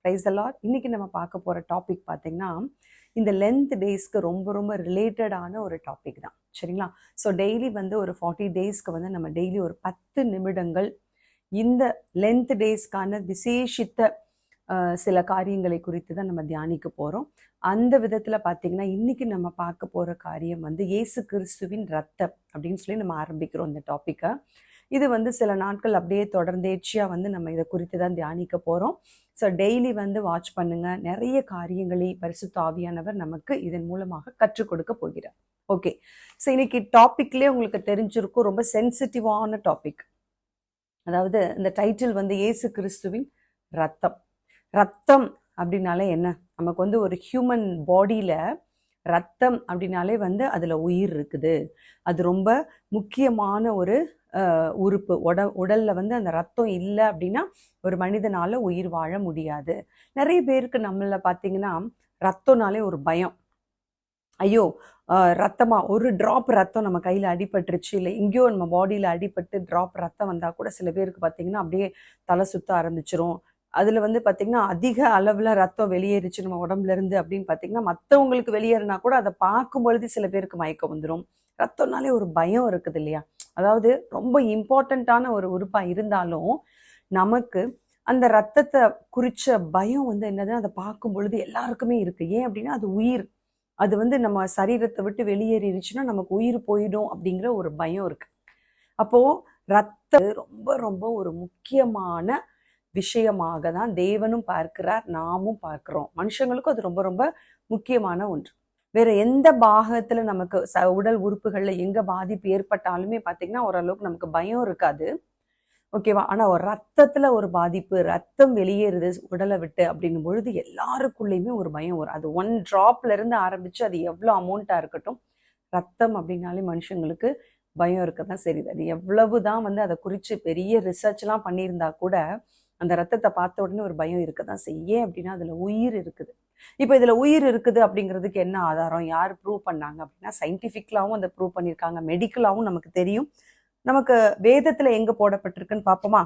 Praise the Lord. இன்னைக்கு நம்ம பார்க்க போற டாபிக் பார்த்தீங்கன்னா, இந்த லென்த் டேஸ்க்கு ரொம்ப ரொம்ப ரிலேட்டடான ஒரு டாபிக் தான். சரிங்களா? ஸோ டெய்லி வந்து ஒரு 40 டேஸ்க்கு வந்து நம்ம டெய்லி ஒரு 10 நிமிடங்கள் இந்த லென்த் டேஸ்க்கான விசேஷித்த சில காரியங்களை குறித்து தான் நம்ம தியானிக்க போகிறோம். அந்த விதத்தில் பார்த்தீங்கன்னா, இன்னைக்கு நம்ம பார்க்க போகிற காரியம் வந்து இயேசு கிறிஸ்துவின் ரத்தம் அப்படின்னு சொல்லி நம்ம ஆரம்பிக்கிறோம் இந்த டாப்பிக்கை. இது வந்து சில நாட்கள் அப்படியே தொடர்ந்தேர்ச்சியாக வந்து நம்ம இதை குறித்து தான் தியானிக்க போகிறோம். ஸோ டெய்லி வந்து வாட்ச் பண்ணுங்க. நிறைய காரியங்களை பரிசுத்த ஆவியானவர் நமக்கு இதன் மூலமாக கற்றுக் கொடுக்க போகிறார். ஓகே, ஸோ இன்னைக்கு டாபிக்லேயே உங்களுக்கு தெரிஞ்சிருக்கும், ரொம்ப சென்சிட்டிவான டாபிக். அதாவது இந்த டைட்டில் வந்து இயேசு கிறிஸ்துவின் ரத்தம். ரத்தம் அப்படின்னாலே என்ன? நமக்கு வந்து ஒரு ஹியூமன் பாடியில ரத்தம் அப்படின்னாலே வந்து அதுல உயிர் இருக்குது. அது ரொம்ப முக்கியமான ஒரு உறுப்பு. உடல்ல வந்து அந்த ரத்தம் இல்லை அப்படின்னா ஒரு மனிதனால உயிர் வாழ முடியாது. நிறைய பேருக்கு நம்மள பார்த்தீங்கன்னா ரத்தம்னாலே ஒரு பயம். ஐயோ, ரத்தமா, ஒரு டிராப் ரத்தம் நம்ம கையில் அடிபட்டுருச்சு, இல்லை எங்கேயோ நம்ம பாடியில் அடிபட்டு டிராப் ரத்தம் வந்தால் கூட சில பேருக்கு பார்த்தீங்கன்னா அப்படியே தலை சுத்த ஆரம்பிச்சிரும். அதில் வந்து பார்த்திங்கன்னா அதிக அளவில் ரத்தம் வெளியேறிச்சு நம்ம உடம்புல இருந்து அப்படின்னு பார்த்தீங்கன்னா மற்றவங்களுக்கு வெளியேறினா கூட அதை பார்க்கும் பொழுது சில பேருக்கு மயக்கம் வந்துடும். ரத்தம்னாலே ஒரு பயம் இருக்குது இல்லையா? அதாவது ரொம்ப இம்பார்ட்டண்ட்டான ஒரு உறுப்பாக இருந்தாலும் நமக்கு அந்த ரத்தத்தை குறித்த பயம் வந்து என்னதுன்னா அதை பார்க்கும் பொழுது எல்லாருக்குமே இருக்குது. ஏன் அப்படின்னா அது உயிர். அது வந்து நம்ம சரீரத்தை விட்டு வெளியேறிடுச்சுன்னா நமக்கு உயிர் போயிடும் அப்படிங்கிற ஒரு பயம் இருக்கு. அப்போ ரத்தம் ரொம்ப ரொம்ப ஒரு முக்கியமான விஷயமாக தான் தேவனும் பார்க்கிறார், நாமும் பார்க்கிறோம். மனுஷங்களுக்கும் அது ரொம்ப ரொம்ப முக்கியமான ஒன்று. வேற எந்த பாகத்துல நமக்கு உடல் உறுப்புகள்ல எங்க பாதிப்பு ஏற்பட்டாலுமே பார்த்தீங்கன்னா ஓரளவுக்கு நமக்கு பயம் இருக்காது. ஓகேவா? ஆனா ஒரு ரத்தத்துல ஒரு பாதிப்பு, ரத்தம் வெளியேறுது உடலை விட்டு அப்படின்னும் பொழுது எல்லாருக்குள்ளேயுமே ஒரு பயம் வரும். அது 1 டிராப்ல இருந்து ஆரம்பிச்சு அது எவ்வளோ அமௌண்ட்டா இருக்கட்டும், ரத்தம் அப்படின்னாலே மனுஷங்களுக்கு பயம் இருக்கதான் சரி. அது எவ்வளவுதான் வந்து அதை குறித்து பெரிய ரிசர்ச்லாம் பண்ணியிருந்தா கூட அந்த ரத்தத்தை பார்த்த உடனே ஒரு பயம் இருக்கதான் செய்யும். ஏன் அப்படின்னா அதுல உயிர் இருக்குது. இப்போ இதுல உயிர் இருக்குது அப்படிங்கிறதுக்கு என்ன ஆதாரம்? யார் ப்ரூவ் பண்ணாங்க அப்படின்னா சயின்டிஃபிக்கலாவும் அதை ப்ரூவ் பண்ணியிருக்காங்க, மெடிக்கலாவும் நமக்கு தெரியும். நமக்கு வேதத்துல எங்க போடப்பட்டிருக்குன்னு பார்ப்போமா?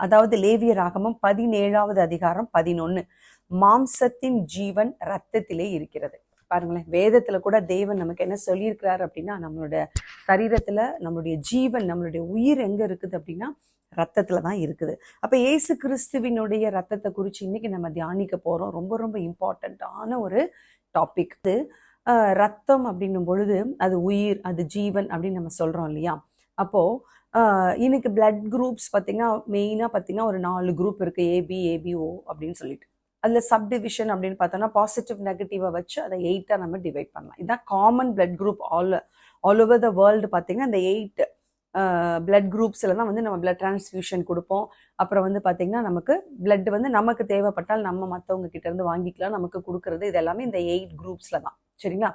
அதாவது லேவியராகமம் 17வது அதிகாரம் 11, மாம்சத்தின் ஜீவன் ரத்தத்திலே இருக்கிறது. பாருங்களேன், வேதத்துல கூட தேவன் நமக்கு என்ன சொல்லியிருக்கிறார் அப்படின்னா நம்மளோட சரீரத்துல நம்மளுடைய ஜீவன், நம்மளுடைய உயிர் எங்க இருக்குது அப்படின்னா ரத்தத்துல தான் இருக்குது. அப்ப இயேசு கிறிஸ்துவினுடைய ரத்தத்தை குறித்து இன்னைக்கு நம்ம தியானிக்க போறோம். ரொம்ப ரொம்ப இம்பார்ட்டண்ட்டான ஒரு டாபிக். ரத்தம் அப்படின்னும் பொழுது அது உயிர், அது ஜீவன் அப்படின்னு நம்ம சொல்றோம் இல்லையா? அப்போ இன்னைக்கு பிளட் குரூப்ஸ் பார்த்தீங்கன்னா மெயினாக பார்த்தீங்கன்னா ஒரு 4 குரூப் இருக்கு, ஏபி, ஏபிஓ அப்படின்னு சொல்லிட்டு. அதில் சப்டிவிஷன் அப்படின்னு பார்த்தோம்னா பாசிட்டிவ் நெகட்டிவை வச்சு அதை 8ஆ நம்ம டிவைட் பண்ணலாம். இதுதான் common blood group all over the world. பார்த்தீங்கன்னா இந்த 8 பிளட் குரூப்ஸில் தான் வந்து நம்ம பிளட் டிரான்ஸ்ஃபியூஷன் கொடுப்போம். அப்புறம் வந்து பார்த்தீங்கன்னா நமக்கு பிளட் வந்து நமக்கு தேவைப்பட்டால் நம்ம மற்றவங்க கிட்ட இருந்து வாங்கிக்கலாம், நமக்கு கொடுக்கறது இது எல்லாமே இந்த 8 குரூப்ஸில் தான். சரிங்களா?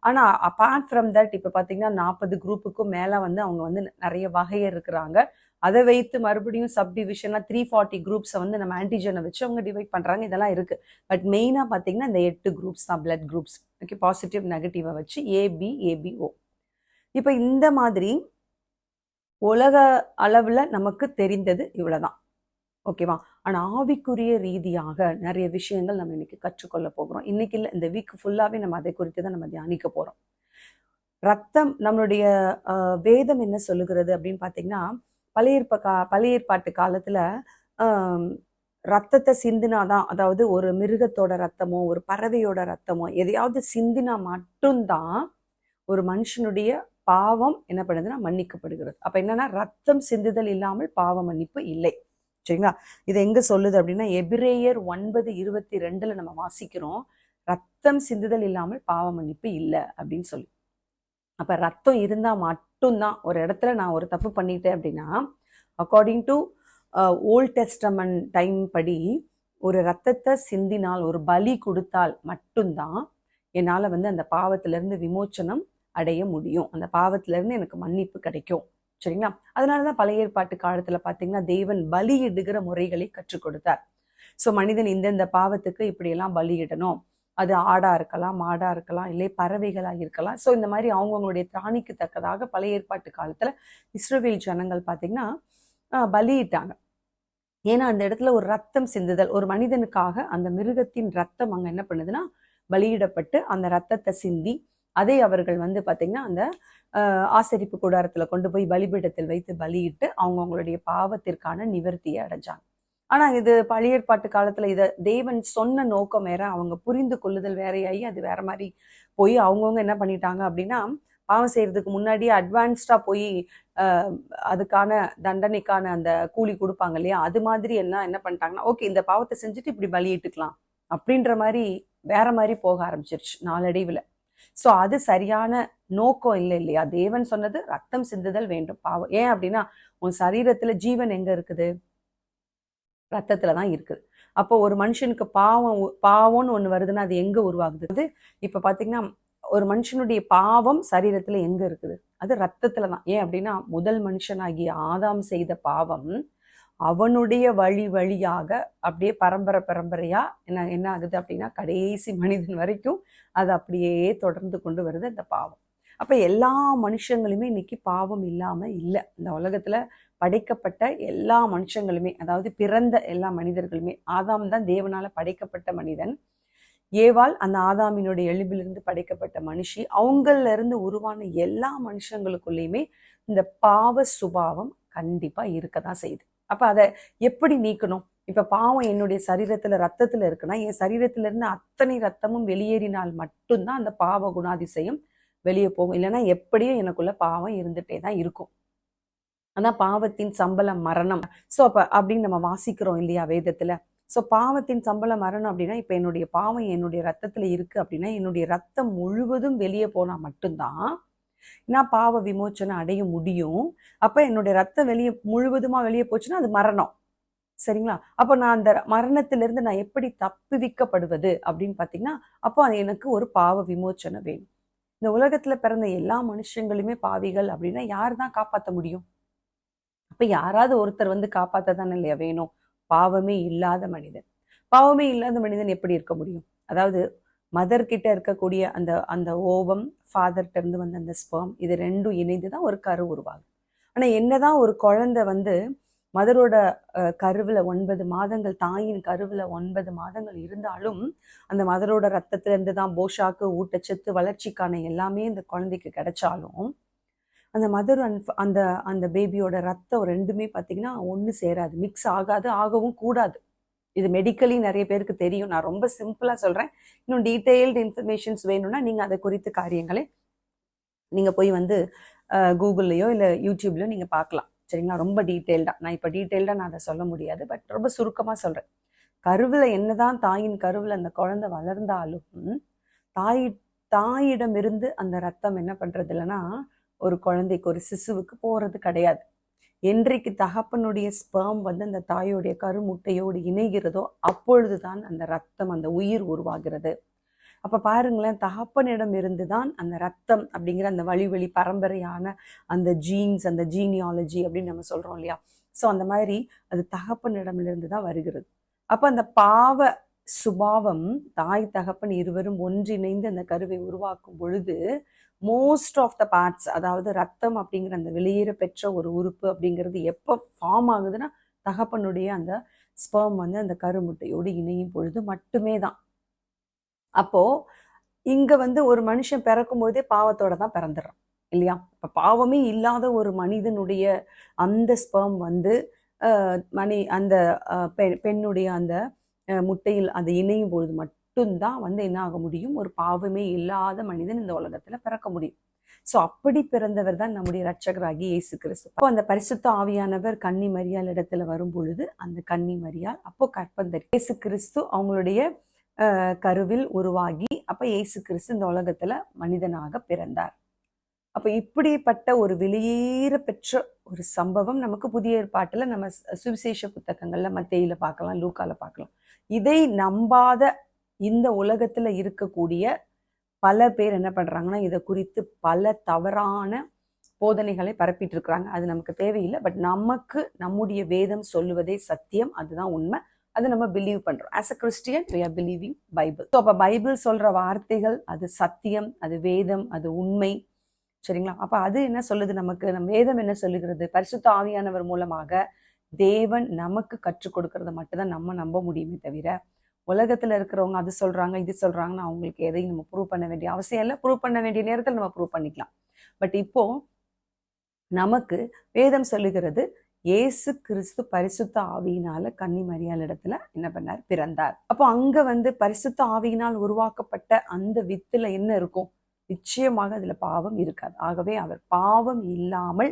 ஆனால் அப்பார்ட் ஃப்ரம் தட் இப்போ பார்த்தீங்கன்னா 40 குரூப்புக்கும் மேலே வந்து அவங்க வந்து நிறைய வகையர் இருக்கிறாங்க. அதை வைத்து மறுபடியும் சப்டிவிஷனாக 340 குரூப்ஸை வந்து நம்ம ஆன்டிஜனை வச்சு அவங்க டிவைட் பண்ணுறாங்க. இதெல்லாம் இருக்குது. பட் மெயினாக பார்த்தீங்கன்னா இந்த 8 குரூப்ஸ் தான் பிளட் குரூப்ஸ். ஓகே, பாசிட்டிவ் நெகட்டிவை வச்சு ஏபி, ஏபிஓ. இப்போ இந்த மாதிரி உலக அளவில் நமக்கு தெரிந்தது இவ்வளோதான். ஓகேவா? ஆனால் ஆவிக்குரிய ரீதியாக நிறைய விஷயங்கள் நம்ம இன்னைக்கு கற்றுக்கொள்ள போகிறோம். இன்னைக்கு இல்லை, இந்த வீக் ஃபுல்லாகவே நம்ம அதை குறித்து தான் நம்ம தியானிக்க போகிறோம். ரத்தம், நம்மளுடைய வேதம் என்ன சொல்லுகிறது அப்படின்னு பார்த்தீங்கன்னா பழைய ஏற்பாட்டு காலத்தில் ரத்தத்தை சிந்தினாதான், அதாவது ஒரு மிருகத்தோட ரத்தமோ ஒரு பறவையோட ரத்தமோ எதையாவது சிந்தினா மட்டும்தான் ஒரு மனுஷனுடைய பாவம் என்ன பண்ணுதுன்னா மன்னிக்கப்படுகிறது. அப்ப என்னன்னா ரத்தம் சிந்துதல் இல்லாமல் பாவ மன்னிப்பு இல்லை. சரிங்களா? இது எங்க சொல்லுது அப்படின்னா எபிரேயர் 9:22 நம்ம வாசிக்கிறோம், ரத்தம் சிந்துதல் இல்லாமல் பாவ மன்னிப்பு இல்லை அப்படின்னு சொல்லி. அப்ப ரத்தம் இருந்தா மட்டும்தான், ஒரு இடத்துல நான் ஒரு தப்பு பண்ணிட்டேன் அப்படின்னா according to old testament time படி ஒரு ரத்தத்தை சிந்தினால், ஒரு பலி கொடுத்தால் மட்டும்தான் என்னால வந்து அந்த பாவத்திலிருந்து விமோச்சனம் அடைய முடியும், அந்த பாவத்திலிருந்து எனக்கு மன்னிப்பு கிடைக்கும். சரிங்களா? அதனாலதான் பழைய ஏற்பாட்டு காலத்துல பாத்தீங்கன்னா தேவன் பலியிடுகிற முறைகளை கற்றுக் கொடுத்தார். ஸோ மனிதன் இந்த பாவத்துக்கு இப்படியெல்லாம் பலியிடணும். அது ஆடா இருக்கலாம், மாடா இருக்கலாம், இல்லை பறவைகளா இருக்கலாம். ஸோ இந்த மாதிரி அவங்கவுங்களுடைய திராணிக்கு தக்கதாக பழைய ஏற்பாட்டு காலத்துல இஸ்ரவேல் ஜனங்கள் பாத்தீங்கன்னா பலியிட்டாங்க. ஏன்னா அந்த இடத்துல ஒரு ரத்தம் சிந்துதல், ஒரு மனிதனுக்காக அந்த மிருகத்தின் ரத்தம் அங்க என்ன பண்ணுதுன்னா பலியிடப்பட்டு அந்த ரத்தத்தை சிந்தி அதை அவர்கள் வந்து பாத்தீங்கன்னா அந்த ஆசரிப்பு கூடாரத்துல கொண்டு போய் பலிபீடத்தில் வைத்து பலியிட்டு அவங்களுடைய பாவத்திற்கான நிவர்த்தியை அடைஞ்சாங்க. ஆனா இது பழைய ஏற்பாட்டு காலத்துல இத தேவன் சொன்ன நோக்கம் வேற, அவங்க புரிந்து கொள்ளுதல் வேறையாகி அது வேற மாதிரி போய் அவங்கவுங்க என்ன பண்ணிட்டாங்க அப்படின்னா பாவம் செய்யறதுக்கு முன்னாடியே அட்வான்ஸ்டா போய் அதுக்கான தண்டனைக்கான அந்த கூலி கொடுப்பாங்க இல்லையா, அது மாதிரி எல்லாம் என்ன பண்ணிட்டாங்கன்னா ஓகே இந்த பாவத்தை செஞ்சுட்டு இப்படி பலியிட்டுக்கலாம் அப்படின்ற மாதிரி வேற மாதிரி போக ஆரம்பிச்சிருச்சு நாளடைவில். ஸோ அது சரியான நோக்கம் இல்லை இல்லையா. தேவன் சொன்னது ரத்தம் சிந்துதல் வேண்டும் பாவம். ஏன் அப்படின்னா உன் சரீரத்துல ஜீவன் எங்க இருக்குது, ரத்தத்துல தான் இருக்குது. அப்போ ஒரு மனுஷனுக்கு பாவம்னு ஒண்ணு வருதுன்னா அது எங்க உருவாகுது? இப்ப பாத்தீங்கன்னா ஒரு மனுஷனுடைய பாவம் சரீரத்துல எங்க இருக்குது, அது ரத்தத்துல தான். ஏன் அப்படின்னா முதல் மனுஷனாகிய ஆதாம் செய்த பாவம் அவனுடைய வழி வழியாக அப்படியே பரம்பரையா என்ன ஆகுது அப்படின்னா கடைசி மனிதன் வரைக்கும் அது அப்படியே தொடர்ந்து கொண்டு வருது அந்த பாவம். அப்ப எல்லா மனுஷங்களுமே இன்னைக்கு பாவம் இல்லாம இல்லை. இந்த உலகத்துல படைக்கப்பட்ட எல்லா மனுஷங்களுமே, அதாவது பிறந்த எல்லா மனிதர்களுமே, ஆதாம் தான் தேவனால படைக்கப்பட்ட மனிதன், ஏவாள் அந்த ஆதாமினுடைய எலும்பிலிருந்து படைக்கப்பட்ட மனுஷி, அவங்கள்ல இருந்து உருவான எல்லா மனுஷங்களுக்குள்ளேயுமே இந்த பாவ சுபாவம் கண்டிப்பா இருக்கதான் செய்யுது. அப்ப அதை எப்படி நீக்கணும்? இப்ப பாவம் என்னுடைய சரீரத்துல ரத்தத்துல இருக்குன்னா என் சரீரத்துல இருந்து அத்தனை ரத்தமும் வெளியேறினால் மட்டும்தான் அந்த பாவ குணாதிசயம் வெளியே போகும். இல்லைன்னா எப்படியும் எனக்குள்ள பாவம் இருந்துட்டே தான் இருக்கும். அதான் பாவத்தின் சம்பளம் மரணம். ஸோ அப்ப அப்படின்னு நம்ம வாசிக்கிறோம் இல்லையா வேதத்துல. ஸோ பாவத்தின் சம்பளம் மரணம் அப்படின்னா இப்ப என்னுடைய பாவம் என்னுடைய ரத்தத்துல இருக்கு அப்படின்னா என்னுடைய ரத்தம் முழுவதும் வெளியே போனா மட்டும்தான் நான் பாவ விமோச்சனை அடைய முடியும். அப்ப என்னுடைய ரத்தம் முழுவதுமா வெளியே போச்சுன்னா அது மரணம். சரிங்களா? அப்போ நான் அந்த மரணத்திலிருந்து நான் எப்படி தப்புவிக்கப்படுவது அப்படின்னு பாத்தீங்கன்னா அப்போ அது எனக்கு ஒரு பாவ விமோச்சனை வேணும். இந்த உலகத்துல பிறந்த எல்லா மனுஷங்களுமே பாவிகள் அப்படின்னா யார் தான் காப்பாற்ற முடியும்? அப்ப யாராவது ஒருத்தர் வந்து காப்பாத்த தானே இல்லையா வேணும். பாவமே இல்லாத மனிதன். பாவமே இல்லாத மனிதன் எப்படி இருக்க முடியும்? அதாவது மதர் கிட்ட இருக்கக்கூடிய அந்த அந்த ஓவம், ஃபாதர்கிட்ட இருந்து வந்து அந்த ஸ்பெர்ம், இது ரெண்டும் இணைந்துதான் ஒரு கரு உருவாகும். ஆனா என்னதான் ஒரு குழந்தை வந்து மதரோட கருவுல 9 மாதங்கள், தாயின் கருவுல 9 மாதங்கள் இருந்தாலும் அந்த மதரோட ரத்தத்துல இருந்து தான் போஷாக்கு, ஊட்டச்சத்து, வளர்ச்சிக்கான எல்லாமே இந்த குழந்தைக்கு கிடைச்சாலும் அந்த மதர் அந்த அந்த பேபியோட ரத்தம் ரெண்டுமே பார்த்தீங்கன்னா ஒன்று சேராது, மிக்ஸ் ஆகாது, ஆகவும் கூடாது. இது மெடிக்கலி நிறைய பேருக்கு தெரியும். நான் ரொம்ப சிம்பிளா சொல்றேன். இன்னும் டீட்டெயில்டு இன்ஃபர்மேஷன்ஸ் வேணும்னா நீங்க அதை குறித்த காரியங்களை நீங்க போய் வந்து கூகுள்லயோ இல்லை யூடியூப்லயோ நீங்க பார்க்கலாம். சரிங்களா? ரொம்ப டீட்டெயில்டா நான் இப்போ டீட்டெயில்டா நான் அதை சொல்ல முடியாது. பட் ரொம்ப சுருக்கமா சொல்றேன். கருவுல என்னதான் தாயின் கருவுல அந்த குழந்தை வளர்ந்தாலும் தாயிடமிருந்து அந்த ரத்தம் என்ன பண்றது இல்லைன்னா ஒரு குழந்தைக்கு, ஒரு சிசுவுக்கு போறது கிடையாது. என்றைக்கு தகப்பனுடைய ஸ்பெர்ம் வந்து அந்த தாயோடைய கருமுட்டையோடு இணைகிறதோ அப்பொழுதுதான் அந்த ரத்தம், அந்த உயிர் உருவாகிறது. அப்ப பாருங்களேன், தகப்பனிடம் இருந்துதான் அந்த ரத்தம் அப்படிங்கிற அந்த வழி பரம்பரையான அந்த ஜீன்ஸ், அந்த ஜீனியாலஜி அப்படின்னு நம்ம சொல்றோம் இல்லையா. ஸோ அந்த மாதிரி அது தகப்பனிடமிருந்து தான் வருகிறது. அப்ப அந்த பாவ சுபாவம், தாய் தகப்பன் இருவரும் ஒன்றிணைந்து அந்த கருவை உருவாக்கும் பொழுது மோஸ்ட் ஆஃப் த பார்ட்ஸ், அதாவது ரத்தம் அப்படிங்கிற அந்த வெளியேற பெற்ற ஒரு உறுப்பு அப்படிங்கிறது எப்போ ஃபார்ம் ஆகுதுன்னா தகப்பனுடைய அந்த ஸ்பெர்ம் வந்து அந்த கருமுட்டையோடு இணையும் பொழுது மட்டுமே தான். அப்போ இங்க வந்து ஒரு மனுஷன் பிறக்கும் போதே பாவத்தோட தான் பிறந்துடுறான் இல்லையா. இப்ப பாவமே இல்லாத ஒரு மனிதனுடைய அந்த ஸ்பெர்ம் வந்து அந்த பெண்ணுடைய அந்த முட்டையில் அது இணையும் பொழுது மட்டும்தான் வந்து என்ன ஆக முடியும், ஒரு பாவமே இல்லாத மனிதன் இந்த உலகத்துல பிறக்க முடியும். சோ அப்படி பிறந்தவர் தான் நம்முடைய இரட்சகராகி இயேசு கிறிஸ்து. அப்போ அந்த பரிசுத்த ஆவியானவர் கன்னி மரியாள் இடத்துல வரும் பொழுது அந்த கன்னி மரியாள் அப்போ கற்பந்தரி இயேசு கிறிஸ்து அவங்களுடைய கருவில் உருவாகி அப்ப இயேசு கிறிஸ்து இந்த உலகத்துல மனிதனாக பிறந்தார். அப்ப இப்படிப்பட்ட ஒரு வெளியேற பெற்ற ஒரு சம்பவம் நமக்கு புதிய ஏற்பாட்டுல நம்ம சுவிசேஷ புத்தகங்கள்ல மத்தேயில பார்க்கலாம், லூக்கால பார்க்கலாம். இதை நம்பாத இந்த உலகத்துல இருக்கக்கூடிய பல பேர் என்ன பண்றாங்கன்னா இதை குறித்து பல தவறான போதனைகளை பரப்பிட்டு இருக்கிறாங்க. அது நமக்கு தேவையில்லை. பட் நமக்கு நம்முடைய வேதம் சொல்லுவதே சத்தியம், அதுதான் உண்மை. அது நம்ம பிலீவ் பண்றோம். As a Christian we are believing Bible. So அப்ப பைபிள் சொல்ற வார்த்தைகள் அது சத்தியம், அது வேதம், அது உண்மை. சரிங்களா? அப்ப அது என்ன சொல்லுது நமக்கு, நம்ம வேதம் என்ன சொல்லுகிறது, பரிசுத்த ஆவியானவர் மூலமாக தேவன் நமக்கு கற்றுக் கொடுக்கறத மட்டும்தான் நம்ம நம்ப முடியுமே தவிர, உலகத்துல இருக்கிறவங்க அது சொல்றாங்க இது சொல்றாங்கன்னு அவங்களுக்கு எதையும் நம்ம ப்ரூவ் பண்ண வேண்டிய அவசியம் இல்லை. ப்ரூவ் பண்ண வேண்டிய நேரத்தில் நம்ம ப்ரூவ் பண்ணிக்கலாம். பட் இப்போ நமக்கு வேதம் சொல்லுகிறது, இயேசு கிறிஸ்து பரிசுத்த ஆவியினால கன்னி மரியாள் இடத்துல என்ன பண்ணார்? பிறந்தார். அப்போ அங்க பரிசுத்த ஆவியினால் உருவாக்கப்பட்ட அந்த வித்துல என்ன இருக்கும்? நிச்சயமாக அதுல பாவம் இருக்காது. ஆகவே அவர் பாவம் இல்லாமல்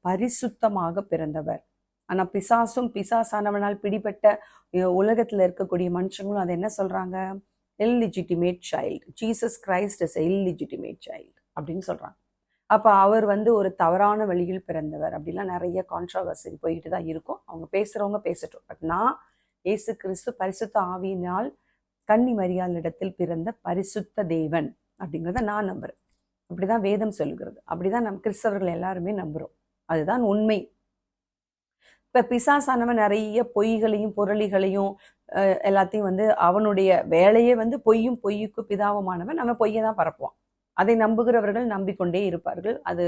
பரிசுத்தமாக பிறந்தவர். ஆனா பிசாசும் பிசாசானவனால் பிடிபட்ட உலகத்துல இருக்கக்கூடிய மனுஷங்களும் அதை என்ன சொல்றாங்க? இல்லிஜிட்டிமேட் child. Jesus Christ is இல்லிஜிட்டிமேட் child அப்படின்னு சொல்றாங்க. அப்ப அவர் ஒரு தவறான வழியில் பிறந்தவர் அப்படிலாம் நிறைய கான்ட்ராவர்சி போயிட்டு தான் இருக்கும். அவங்க பேசுறவங்க பேசட்டும். பட் நான் இயேசு கிறிஸ்து பரிசுத்த ஆவியினால் கன்னி மரியாள் இடத்தில் பிறந்த பரிசுத்த தேவன் அப்படிங்கிறத நான் நம்புறேன். அப்படிதான் வேதம் சொல்லுகிறது. அப்படிதான் நம் கிறிஸ்தவர்கள் எல்லாருமே நம்புறோம். அதுதான் உண்மை. இப்ப பிசாசானவன் நிறைய பொய்களையும் புரளிகளையும் எல்லாத்தையும் அவனுடைய வேலையே பொய்யும் பொய்யுக்கு பிதாவுமானவன் நம்ம பொய்யை தான் பரப்புவான். அதை நம்புகிறவர்கள் நம்பிக்கொண்டே இருப்பார்கள். அது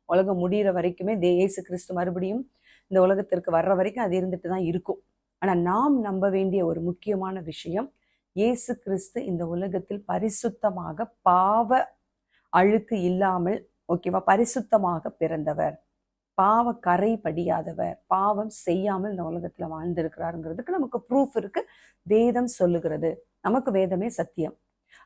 உலகம் முடிகிற வரைக்குமே இயேசு கிறிஸ்து மறுபடியும் இந்த உலகத்திற்கு வர்ற வரைக்கும் அது இருந்துட்டு தான் இருக்கும். ஆனா நாம் நம்ப வேண்டிய ஒரு முக்கியமான விஷயம், இயேசு கிறிஸ்து இந்த உலகத்தில் பரிசுத்தமாக பாவ அழுக்கு இல்லாமல் பரிசுத்தமாக பிறந்தவர், பாவ கரை படியாதவர், பாவம் செய்யாமல் இந்த உலகத்துல வாழ்ந்திருக்கிறாருங்கிறதுக்கு நமக்கு ப்ரூஃப் இருக்கு. வேதம் சொல்லுகிறது. நமக்கு வேதமே சத்தியம்.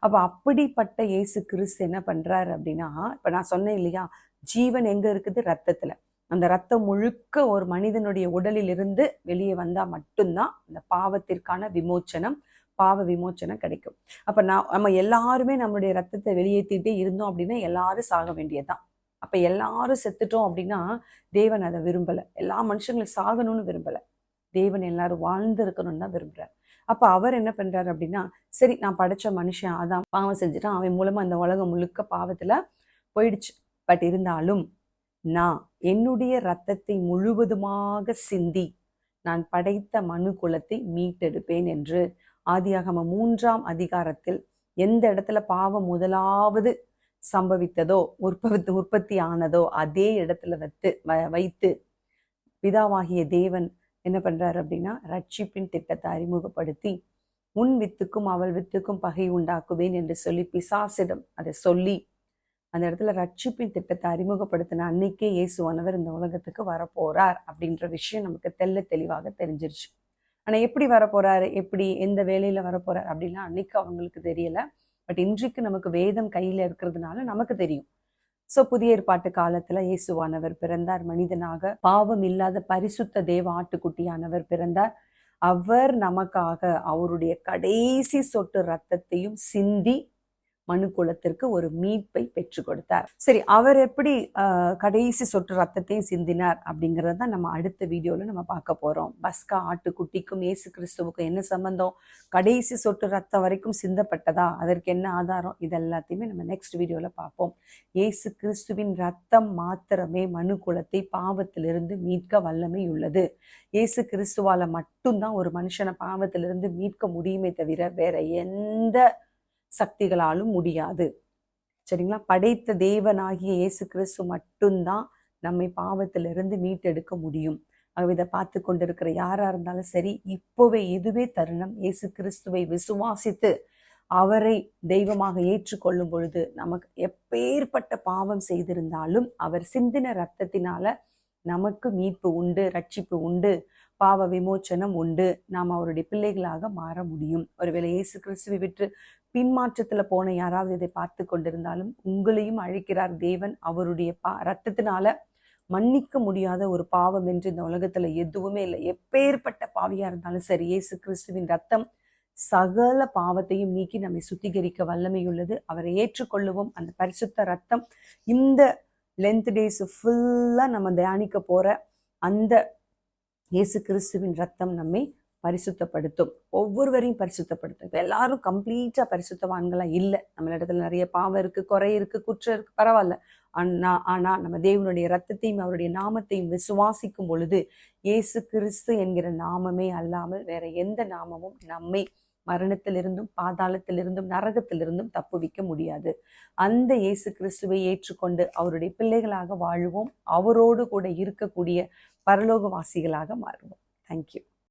அப்ப அப்படிப்பட்ட இயேசு கிறிஸ்து என்ன பண்றாரு அப்படின்னா, இப்ப நான் சொன்னேன் இல்லையா, ஜீவன் எங்க இருக்குது? ரத்தத்துல. அந்த ரத்தம் முழுக்க ஒரு மனிதனுடைய உடலில் இருந்து வெளியே வந்தா மட்டும்தான் இந்த பாவத்திற்கான விமோச்சனம், பாவ விமோச்சனம் கிடைக்கும். அப்ப நம்ம எல்லாருமே நம்மளுடைய ரத்தத்தை வெளியேற்றிட்டே இருந்தோம் அப்படின்னா எல்லாரும் சாக வேண்டியதுதான். அப்ப எல்லாரும் செத்துட்டோம் அப்படின்னா தேவன் அதை விரும்பல. எல்லா மனுஷங்களும் சாகணும்னு விரும்பல. தேவன் எல்லாரும் வாழ்ந்து இருக்கணும்னு தான் விரும்புறாரு. அப்ப அவர் என்ன பண்றாரு அப்படின்னா, சரி நான் படைச்ச மனுஷன் அதான் பாவம் செஞ்சுட்டான், அவன் மூலமா இந்த உலகம் முழுக்க பாவத்துல போயிடுச்சு. பட் இருந்தாலும் நான் என்னுடைய ரத்தத்தை முழுவதுமாக சிந்தி நான் படைத்த மனு குலத்தை மீட்டெடுப்பேன் என்று ஆதியாகமம் 3ஆம் அதிகாரத்தில் எந்த இடத்துல பாவம் முதலாவது சம்பவித்ததோ உற்பத்தி ஆனதோ அதே இடத்துல வைத்து பிதாவாகிய தேவன் என்ன பண்றாரு அப்படின்னா, ரட்சிப்பின் திட்டத்தை அறிமுகப்படுத்தி உன் வித்துக்கும் அவள் வித்துக்கும் பகை உண்டாக்குவேன் என்று சொல்லி பிசாசிடம் அதை சொல்லி அந்த இடத்துல ரட்சிப்பின் திட்டத்தை அறிமுகப்படுத்தின அன்னைக்கே இயேசுவானவர் இந்த உலகத்துக்கு வரப்போறார் அப்படின்ற விஷயம் நமக்கு தெல்ல தெளிவாக தெரிஞ்சிருச்சு. ஆனா எப்படி வரப்போறாரு, எப்படி எந்த வேலையில வரப்போறார் அப்படின்னா அன்னைக்கு அவங்களுக்கு தெரியல. பட் இன்றைக்கு நமக்கு வேதம் கையில இருக்கிறதுனால நமக்கு தெரியும். புதிய ஏற்பாட்டு காலத்துல இயேசுவானவர் பிறந்தார். மனிதனாக பாவம் இல்லாத பரிசுத்த தேவ ஆட்டுக்குட்டியானவர் பிறந்தார். அவர் நமக்காக அவருடைய கடைசி சொட்டு ரத்தத்தையும் சிந்தி மனு குலத்திற்கு ஒரு மீட்பை பெற்று கொடுத்தார். சரி, அவர் எப்படி கடைசி சொட்டு ரத்தத்தையும் சிந்தினார் அப்படிங்கறத நம்ம அடுத்த வீடியோல நம்ம பார்க்க போறோம். பஸ்கா ஆட்டுக்குட்டிக்கும் இயேசு கிறிஸ்துவுக்கும் என்ன சம்பந்தம்? கடைசி சொட்டு ரத்தம் வரைக்கும் சிந்தப்பட்டதா? அதற்கு என்ன ஆதாரம்? இது எல்லாத்தையுமே நம்ம நெக்ஸ்ட் வீடியோல பார்ப்போம். இயேசு கிறிஸ்துவின் ரத்தம் மாத்திரமே மனு குலத்தை பாவத்திலிருந்து மீட்க வல்லமை உள்ளது. இயேசு கிறிஸ்துவால மட்டும்தான் ஒரு மனுஷனை பாவத்திலிருந்து மீட்க முடியுமே தவிர வேற எந்த சக்திகளாலும் முடியாது. சரிங்களா? படைத்த தேவனாகிய இயேசு கிறிஸ்து மட்டும்தான் நம்மை பாவத்திலிருந்து மீட்டெடுக்க முடியும். ஆகவே இதை பார்த்து கொண்டிருக்கிற யாரா இருந்தாலும் சரி, இப்போவே இதுவே தருணம். இயேசு கிறிஸ்துவை விசுவாசித்து அவரை தெய்வமாக ஏற்றுக்கொள்ளும் பொழுது நமக்கு எப்பேற்பட்ட பாவம் செய்திருந்தாலும் அவர் சிந்தின ரத்தத்தினால நமக்கு மீட்பு உண்டு, ரட்சிப்பு உண்டு, பாவ விமோச்சனம் உண்டு. நாம் அவருடைய பிள்ளைகளாக மாற முடியும். ஒருவேளை இயேசு கிறிஸ்துவை விட்டு பின்மாற்றத்துல போன யாராவது இதை பார்த்து கொண்டிருந்தாலும் உங்களையும் அழைக்கிறார் தேவன். அவருடைய ரத்தத்தினால மன்னிக்க முடியாத ஒரு பாவம் என்று இந்த உலகத்துல எதுவுமே இல்லை. எப்பேற்பட்ட பாவியா இருந்தாலும் சரி, இயேசு கிறிஸ்துவின் ரத்தம் சகல பாவத்தையும் நீக்கி நம்மை சுத்திகரிக்க வல்லமையுள்ளது. அவரை ஏற்றுக்கொள்ளுவோம். அந்த பரிசுத்த ரத்தம் இந்த லென்த் டேஸ் ஃபுல்லா நம்ம தியானிக்க போற அந்த இயேசு கிறிஸ்துவின் ரத்தம் நம்மை பரிசுத்தப்படுத்தும். ஒவ்வொருவரையும் பரிசுத்தப்படுத்தும். இப்போ எல்லாரும் கம்ப்ளீட்டா பரிசுத்தவான்களா இல்லை. நம்மளிடத்துல நிறைய பாவம் இருக்கு, குறை இருக்கு, குற்றம் இருக்கு, பரவாயில்ல. ஆனா நம்ம தேவனுடைய ரத்தத்தையும் அவருடைய நாமத்தையும் விசுவாசிக்கும் பொழுது இயேசு கிறிஸ்து என்கிற நாமமே அல்லாமல் வேற எந்த நாமமும் நம்மை மரணத்திலிருந்தும் பாதாளத்திலிருந்தும் நரகத்திலிருந்தும் தப்புவிக்க முடியாது. அந்த இயேசு கிறிஸ்துவை ஏற்றுக்கொண்டு அவருடைய பிள்ளைகளாக வாழுவோம். அவரோடு கூட இருக்கக்கூடிய பரலோகவாசிகளாக மாறுவோம். தேங்க்யூ.